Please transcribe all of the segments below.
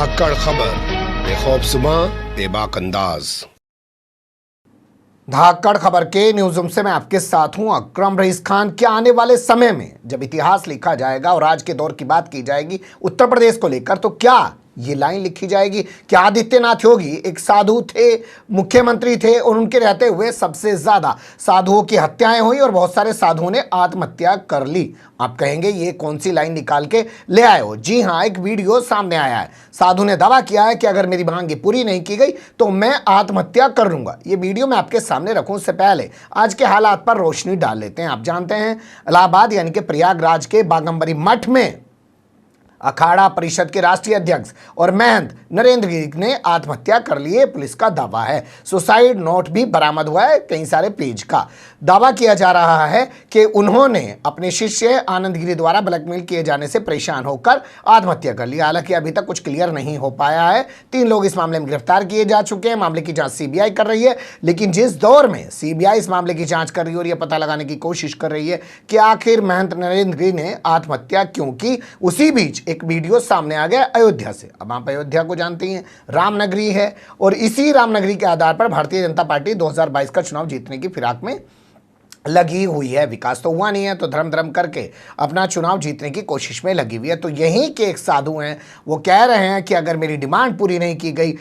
धाकड़ खबर, बेखौफजुमा बेबाक अंदाज। धाकड़ खबर के न्यूज़ रूम से मैं आपके साथ हूं अकरम रईस खान। क्या आने वाले समय में जब इतिहास लिखा जाएगा और आज के दौर की बात की जाएगी उत्तर प्रदेश को लेकर, तो क्या ये लाइन लिखी जाएगी? क्या आदित्यनाथ योगी एक साधु थे, मुख्यमंत्री थे और उनके रहते हुए सबसे ज्यादा साधुओं की हत्याएं हुई और बहुत सारे साधुओं ने आत्महत्या कर ली? आप कहेंगे ये कौन सी लाइन निकाल के ले आए हो? जी हां, एक वीडियो सामने आया है। साधु ने दावा किया है कि अगर मेरी मांग पूरी नहीं की गई तो मैं आत्महत्या कर लूंगा। ये वीडियो मैं आपके सामने रखूं उससे पहले आज के हालात पर रोशनी डाल लेते हैं। आप जानते हैं इलाहाबाद यानी कि प्रयागराज के बागंबरी मठ में अखाड़ा परिषद के राष्ट्रीय अध्यक्ष और महंत नरेंद्र गिरी ने आत्महत्या कर ली है, पुलिस का दावा है। सुसाइड नोट भी बरामद हुआ है कई सारे पेज का। दावा किया जा रहा है कि उन्होंने अपने शिष्य आनंद गिरी द्वारा ब्लैकमेल किए जाने से परेशान होकर आत्महत्या कर ली। हालांकि अभी तक कुछ क्लियर नहीं हो पाया है। 3 लोग इस मामले में गिरफ्तार किए जा चुके हैं। मामले की जांच सीबीआई कर रही है, लेकिन जिस दौर में सीबीआई इस मामले की जांच कर रही है और यह पता लगाने की कोशिश कर रही है कि आखिर महंत नरेंद्र गिरी ने आत्महत्या क्यों की, उसी बीच एक वीडियो सामने आ गया अयोध्या से। अब आप अयोध्या को जानते हैं, रामनगरी है और इसी रामनगरी के आधार पर भारतीय जनता पार्टी 2022 का चुनाव जीतने की फिराक में लगी हुई है। विकास तो हुआ नहीं है तो धर्म करके अपना चुनाव जीतने की कोशिश में लगी हुई है। तो यहीं के एक साधु हैं, वो कह रहे हैं कि अगर मेरी डिमांड पूरी नहीं की गई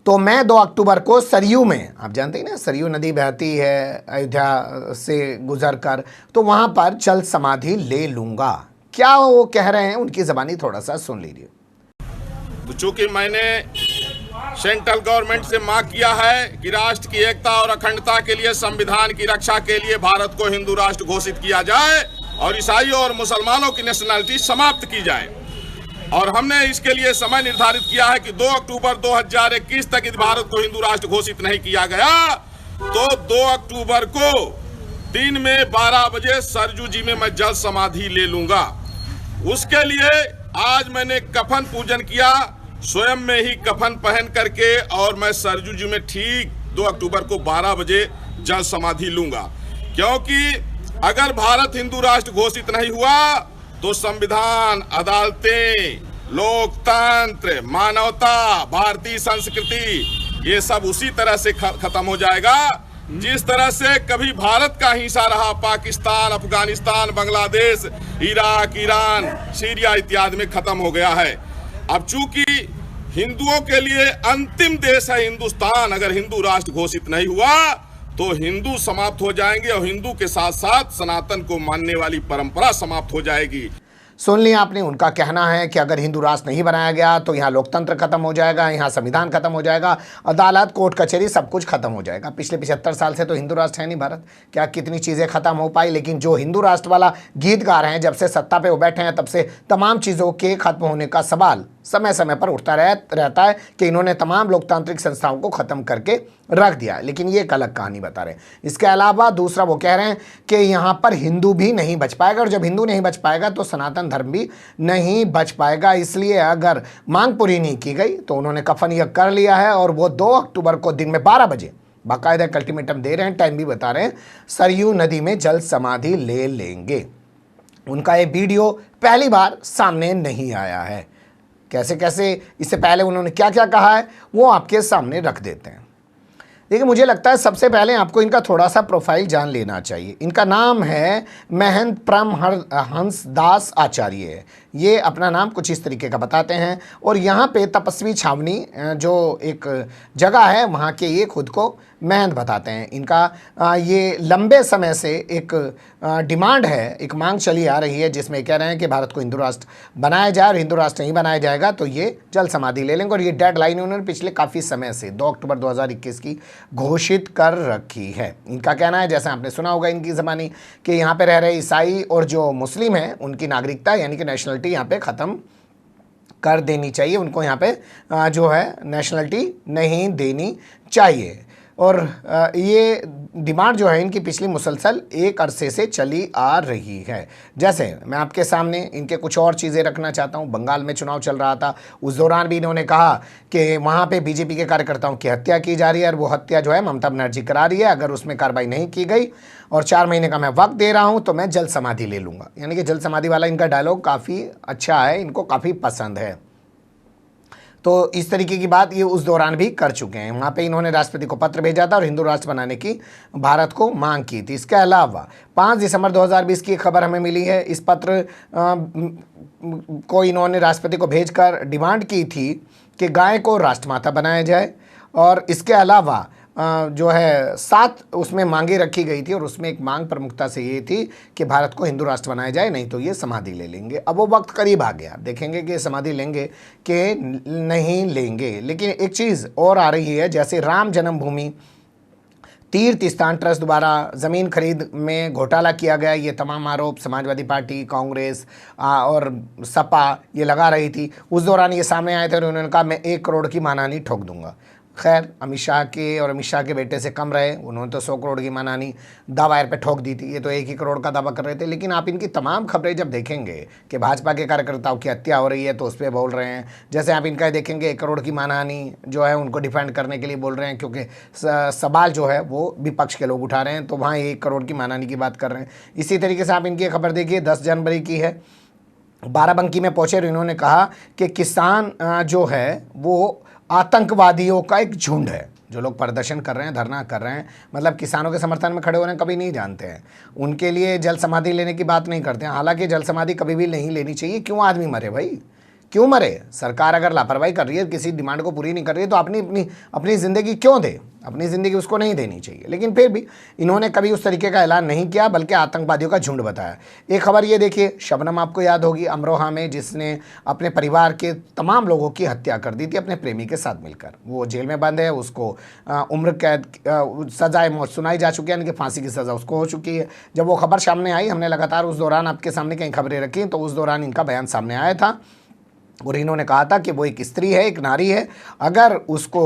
तो मैं 2 अक्टूबर को सरयू में, आप जानते हैं ना सरयू नदी बहती है अयोध्या से गुजर कर, तो वहां पर जल समाधि ले लूंगा। क्या वो कह रहे हैं, उनकी ज़बानी थोड़ा सा सुन लीजिए। तो चूंकि मैंने सेंट्रल गवर्नमेंट से मांग किया है कि राष्ट्र की एकता और अखंडता के लिए, संविधान की रक्षा के लिए भारत को हिंदू राष्ट्र घोषित किया जाए और ईसाइयों और मुसलमानों की नेशनलिटी समाप्त की जाए, और हमने इसके लिए समय निर्धारित किया है कि 2 अक्टूबर 2021 तक यदि भारत को हिंदू राष्ट्र घोषित नहीं किया गया तो 2 अक्टूबर को दिन में 12 बजे सरजू जी में मैं जल समाधि ले लूंगा। उसके लिए आज मैंने कफन पूजन किया, स्वयं में ही कफन पहन करके, और मैं सरजू जी में ठीक 2 अक्टूबर को 12 बजे जल समाधि लूंगा। क्योंकि अगर भारत हिंदू राष्ट्र घोषित नहीं हुआ तो संविधान, अदालतें, लोकतंत्र, मानवता, भारतीय संस्कृति, ये सब उसी तरह से खत्म हो जाएगा जिस तरह से कभी भारत का हिस्सा रहा Pakistan, Afghanistan, Bangladesh, Iraq, Iran, Syria इत्यादि में खत्म हो गया है। अब चूंकि हिंदुओं के लिए अंतिम देश है हिंदुस्तान, अगर हिंदू राष्ट्र घोषित नहीं हुआ तो हिंदू समाप्त हो जाएंगे और हिंदू के साथ साथ सनातन को मानने वाली परंपरा समाप्त हो जाएगी। सुन लिया आपने, उनका कहना है कि अगर हिंदू राष्ट्र नहीं बनाया गया तो यहाँ लोकतंत्र खत्म हो जाएगा, यहाँ संविधान खत्म हो जाएगा, अदालत, कोर्ट कचहरी सब कुछ खत्म हो जाएगा। पिछले 75 साल से तो हिंदू राष्ट्र है नहीं भारत, क्या कितनी चीज़ें खत्म हो पाई, लेकिन जो हिंदू राष्ट्र वाला गीत गा रहे हैं जब से सत्ता पे वो बैठे हैं तब से तमाम चीज़ों के खत्म होने का सवाल समय समय पर उठता रहता है कि इन्होंने तमाम लोकतांत्रिक संस्थाओं को ख़त्म करके रख दिया, लेकिन ये एक अलग कहानी बता रहे हैं। इसके अलावा दूसरा वो कह रहे हैं कि यहाँ पर हिंदू भी नहीं बच पाएगा और जब हिंदू नहीं बच पाएगा तो सनातन धर्म भी नहीं बच पाएगा। इसलिए अगर मांग पूरी नहीं की गई तो उन्होंने कफन यह कर लिया है और वो 2 अक्टूबर को दिन में 12 बजे बाकायदा अल्टीमेटम दे रहे हैं, टाइम भी बता रहे हैं, सरयू नदी में जल समाधि ले लेंगे। उनका ये वीडियो पहली बार सामने नहीं आया है। कैसे कैसे इससे पहले उन्होंने क्या क्या कहा है वो आपके सामने रख देते हैं। देखिए, मुझे लगता है सबसे पहले आपको इनका थोड़ा सा प्रोफाइल जान लेना चाहिए। इनका नाम है महंत परमहंस दास आचार्य। ये अपना नाम कुछ इस तरीके का बताते हैं और यहाँ पे तपस्वी छावनी जो एक जगह है वहाँ के ये खुद को महंत बताते हैं। इनका ये लंबे समय से एक डिमांड है, एक मांग चली आ रही है जिसमें कह रहे हैं कि भारत को हिंदू राष्ट्र बनाया जाए और हिंदू राष्ट्र नहीं बनाया जाएगा तो ये जल समाधि ले लेंगे। और ये डेडलाइन उन्होंने पिछले काफ़ी समय से 2 अक्टूबर 2021 की घोषित कर रखी है। इनका कहना है, जैसे आपने सुना होगा इनकी ज़बानी, कि यहाँ पे रह रहे ईसाई और जो मुस्लिम हैं उनकी नागरिकता यानी कि नेशनलिटी यहाँ पे ख़त्म कर देनी चाहिए। उनको यहाँ पे जो है नेशनलिटी नहीं देनी चाहिए। और ये डिमांड जो है इनकी पिछली मुसलसल एक अरसे से चली आ रही है। जैसे मैं आपके सामने इनके कुछ और चीज़ें रखना चाहता हूँ। बंगाल में चुनाव चल रहा था, उस दौरान भी इन्होंने कहा कि वहाँ पे बीजेपी के कार्यकर्ताओं की हत्या की जा रही है और वो हत्या जो है ममता बनर्जी करा रही है। अगर उसमें कार्रवाई नहीं की गई और 4 महीने का मैं वक्त दे रहा हूँ तो मैं जल समाधि ले लूँगा। यानी कि जल समाधि वाला इनका डायलॉग काफ़ी अच्छा है, इनको काफ़ी पसंद है। तो इस तरीके की बात ये उस दौरान भी कर चुके हैं। वहाँ पे इन्होंने राष्ट्रपति को पत्र भेजा था और हिंदू राष्ट्र बनाने की भारत को मांग की थी। इसके अलावा 5 दिसंबर 2020 की एक खबर हमें मिली है। इस पत्र को इन्होंने राष्ट्रपति को भेजकर डिमांड की थी कि गाय को राष्ट्रमाता बनाया जाए, और इसके अलावा जो है 7 उसमें मांगे रखी गई थी, और उसमें एक मांग प्रमुखता से ये थी कि भारत को हिंदू राष्ट्र बनाया जाए, नहीं तो ये समाधि ले लेंगे। अब वो वक्त करीब आ गया, देखेंगे कि समाधि लेंगे कि नहीं लेंगे। लेकिन एक चीज़ और आ रही है, जैसे राम जन्मभूमि तीर्थ स्थान ट्रस्ट द्वारा ज़मीन खरीद में घोटाला किया गया, ये तमाम आरोप समाजवादी पार्टी, कांग्रेस और सपा ये लगा रही थी। उस दौरान ये सामने आए थे और उन्होंने कहा मैं 1 करोड़ की मानहानि ठोक दूंगा। खैर अमित शाह के बेटे से कम रहे, उन्होंने तो 100 करोड़ की मानहानि दावायर पे ठोक दी थी, ये तो 1 ही करोड़ का दावा कर रहे थे। लेकिन आप इनकी तमाम खबरें जब देखेंगे कि भाजपा के कार्यकर्ताओं की हत्या हो रही है तो उस पर बोल रहे हैं। जैसे आप इनका देखेंगे 1 करोड़ की मानहानि जो है उनको डिफेंड करने के लिए बोल रहे हैं, क्योंकि सवाल जो है वो विपक्ष के लोग उठा रहे हैं, तो वहाँ 1 करोड़ की मानहानि की बात कर रहे हैं। इसी तरीके से आप इनकी खबर देखिए, 10 जनवरी की है, बाराबंकी में पहुँचे और इन्होंने कहा कि किसान जो है वो आतंकवादियों का एक झुंड है। जो लोग प्रदर्शन कर रहे हैं, धरना कर रहे हैं, मतलब किसानों के समर्थन में खड़े हो रहे हैं, कभी नहीं जानते हैं, उनके लिए जल समाधि लेने की बात नहीं करते हैं। हालांकि जल समाधि कभी भी नहीं लेनी चाहिए। क्यों आदमी मरे भाई, क्यों मरे? सरकार अगर लापरवाही कर रही है, किसी डिमांड को पूरी नहीं कर रही है, तो अपनी ज़िंदगी क्यों दे? अपनी ज़िंदगी उसको नहीं देनी चाहिए। लेकिन फिर भी इन्होंने कभी उस तरीके का ऐलान नहीं किया, बल्कि आतंकवादियों का झुंड बताया। एक खबर ये देखिए, शबनम आपको याद होगी, अमरोहा में, जिसने अपने परिवार के तमाम लोगों की हत्या कर दी थी अपने प्रेमी के साथ मिलकर। वो जेल में बंद है, उसको उम्र कैद सजाए मौत सुनाई जा चुकी है, यानी कि फांसी की सज़ा उसको हो चुकी है। जब वो खबर सामने आई, हमने लगातार उस दौरान आपके सामने कई खबरें रखी, तो उस दौरान इनका बयान सामने आया था और इन्होंने कहा था कि वो एक स्त्री है, एक नारी है, अगर उसको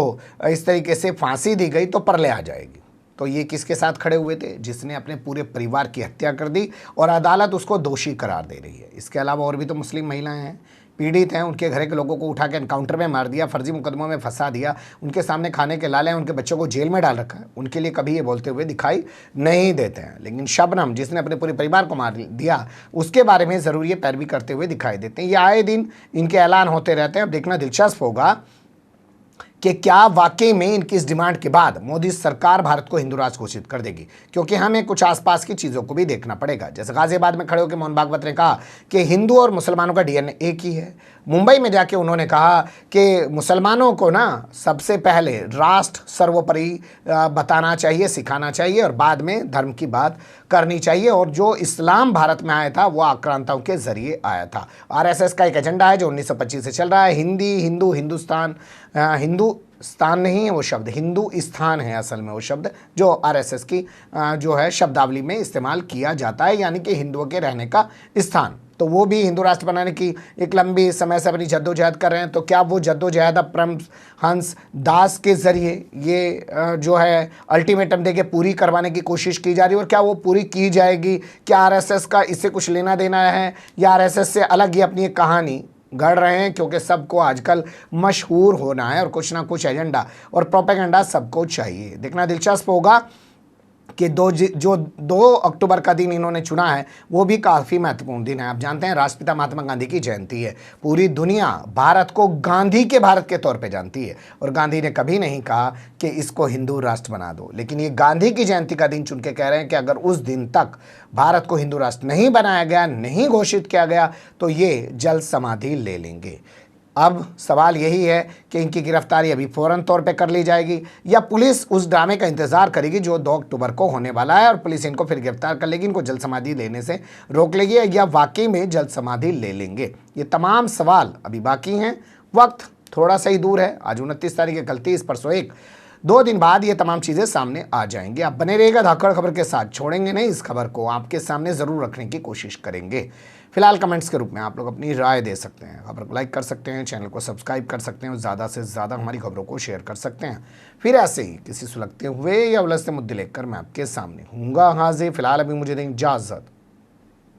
इस तरीके से फांसी दी गई तो परले आ जाएगी। तो ये किसके साथ खड़े हुए थे? जिसने अपने पूरे परिवार की हत्या कर दी और अदालत उसको दोषी करार दे रही है। इसके अलावा और भी तो मुस्लिम महिलाएं हैं, पीड़ित हैं, उनके घर के लोगों को उठा के एनकाउंटर में मार दिया, फर्जी मुकदमों में फंसा दिया, उनके सामने खाने के लाले हैं, उनके बच्चों को जेल में डाल रखा है। उनके लिए कभी ये बोलते हुए दिखाई नहीं देते हैं। लेकिन शबनम, जिसने अपने पूरे परिवार को मार दिया, उसके बारे में ज़रूर ये पैरवी करते हुए दिखाई देते हैं। ये आए दिन इनके ऐलान होते रहते हैं। अब देखना दिलचस्प होगा कि क्या वाकई में इनकी इस डिमांड के बाद मोदी सरकार भारत को हिंदू राष्ट्र घोषित कर देगी, क्योंकि हमें कुछ आसपास की चीज़ों को भी देखना पड़ेगा। जैसे गाजियाबाद में खड़े होकर मोहन भागवत ने कहा कि हिंदू और मुसलमानों का डीएनए एक ही है। मुंबई में जाके उन्होंने कहा कि मुसलमानों को ना सबसे पहले राष्ट्र सर्वोपरि बताना चाहिए, सिखाना चाहिए, और बाद में धर्म की बात करनी चाहिए। और जो इस्लाम भारत में आया था वो आक्रांताओं के जरिए आया था। आरएसएस का एक एजेंडा है जो 1925 से चल रहा है। हिंदुस्तान हिंदुस्तान नहीं है वो शब्द, हिंदू स्थान है असल में वो शब्द, जो आरएसएस की जो है शब्दावली में इस्तेमाल किया जाता है, यानी कि हिंदुओं के रहने का स्थान। तो वो भी हिंदू राष्ट्र बनाने की एक लंबी समय से अपनी जद्दोजहद कर रहे हैं। तो क्या वो जद्दोजहद अब परमहंस दास के ज़रिए ये जो है अल्टीमेटम देके पूरी करवाने की कोशिश की जा रही है, और क्या वो पूरी की जाएगी? क्या आरएसएस का इससे कुछ लेना देना है, या आरएसएस से अलग ही अपनी एक कहानी गढ़ रहे हैं? क्योंकि सबको आजकल मशहूर होना है और कुछ ना कुछ एजेंडा और प्रोपेगेंडा सबको चाहिए। देखना दिलचस्प होगा कि 2 अक्टूबर का दिन इन्होंने चुना है, वो भी काफ़ी महत्वपूर्ण दिन है। आप जानते हैं राष्ट्रपिता महात्मा गांधी की जयंती है। पूरी दुनिया भारत को गांधी के भारत के तौर पे जानती है, और गांधी ने कभी नहीं कहा कि इसको हिंदू राष्ट्र बना दो। लेकिन ये गांधी की जयंती का दिन चुन के कह रहे हैं कि अगर उस दिन तक भारत को हिंदू राष्ट्र नहीं बनाया गया, नहीं घोषित किया गया, तो ये जल समाधि ले लेंगे। अब सवाल यही है कि इनकी गिरफ्तारी अभी फ़ौरन तौर पे कर ली जाएगी, या पुलिस उस ड्रामे का इंतज़ार करेगी जो 2 अक्टूबर को होने वाला है, और पुलिस इनको फिर गिरफ्तार कर लेगी, इनको जल समाधि लेने से रोक लेगी, या वाकई में जल समाधि ले लेंगे? ये तमाम सवाल अभी बाकी हैं। वक्त थोड़ा सा ही दूर है, आज 29 तारीख है, कल 30, परसों 1, 2 दिन बाद ये तमाम चीज़ें सामने आ जाएंगी। आप बने रहिएगा धाकड़ खबर के साथ, छोड़ेंगे नहीं इस खबर को, आपके सामने ज़रूर रखने की कोशिश करेंगे। फिलहाल कमेंट्स के रूप में आप लोग अपनी राय दे सकते हैं, खबर को लाइक कर सकते हैं, चैनल को सब्सक्राइब कर सकते हैं, और ज़्यादा से ज़्यादा हमारी खबरों को शेयर कर सकते हैं। फिर ऐसे ही किसी सुलगते हुए या उलझते मुद्दे लेकर मैं आपके सामने हूँगा हाजिर। फिलहाल अभी मुझे दें इजाज़त।